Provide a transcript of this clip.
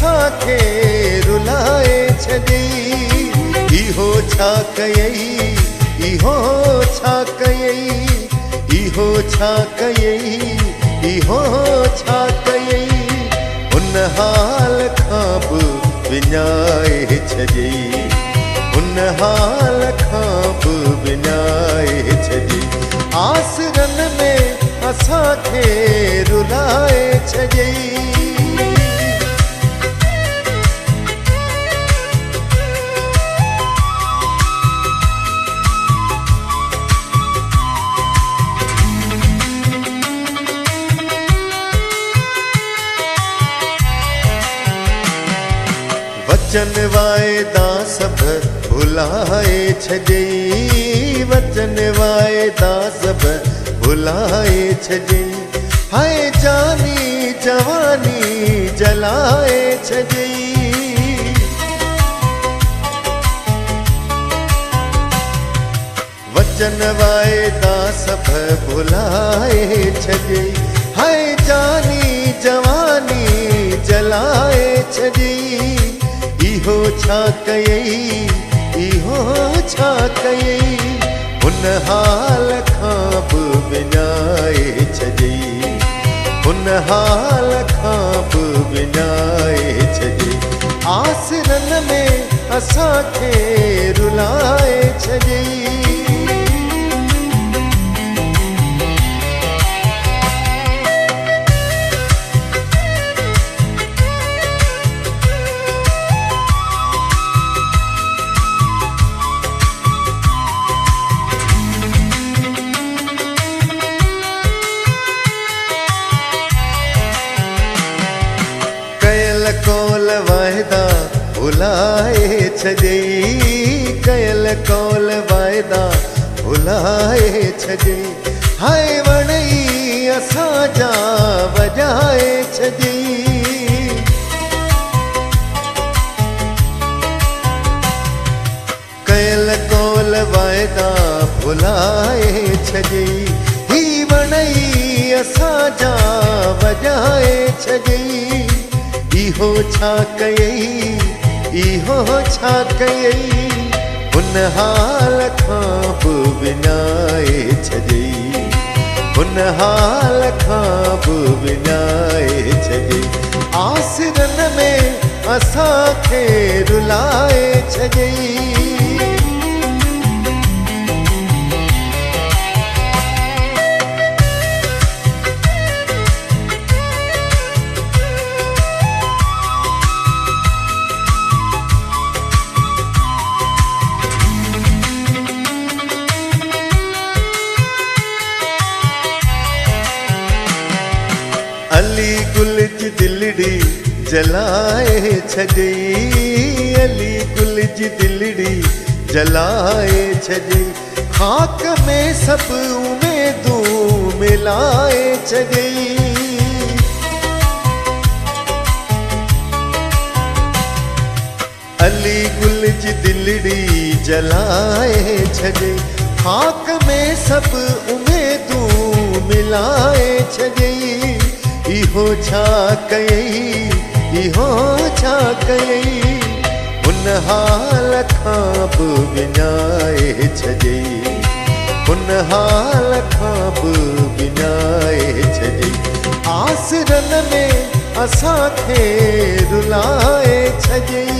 असांखे रुलाए छॾई। इहो छा कयई, इहो छा कयई, इहो छा कयई, इहो छा कयई। उन हाल खां बि विञाए छॾई, उन हाल खां बि विञाए छॾई। आसरन में असांखे रुलाए छॾई। वचन वायदा सभ भुलाए छॾई, वचन वायदा सभ भुलाए छॾई। हाय जानी जवानी जलाए छॾई। वचन वायदा सभ भुलाए छॾई। हाय जानी जवानी जलाए छॾई। इहो छा कयई, इहो छा कयई। उन हाल खां बि विञाए छॾई, उन हाल खां बि विञाए छॾई। आसरन में असांखे रुलाए छॾई। कौल वायदा भुलाए छॾई, कयल कौल वायदा भुलाए छॾई। हाय वणई असांजा वॼाए छॾई। कयल कौल वायदा भुलाए छॾई। ही वणई असांजा वॼाए छॾई। इहो छा कयई, इहो छा कयई। उन हाल खां बि विञाए छॾई, उन हाल खां बि विञाए छॾई। आसरन में असांखे रुलाए छॾई। अली गुल जी दिलड़ी जलाए छॾई, अली गुल जी दिलड़ी जलाए छॾई। खाक में सभु उमेदूं मिलाए छॾई। अली गुल जी दिलड़ी जलाए छॾई। खाक में सभु उमेदूं मिलाए छॾई। इहो छा कयई, इहो छा कयई। उन हाल खां बि विञाए छॾई, उन हाल खां बि विञाए छॾई। आसरन में असांखे रुलाए छॾई।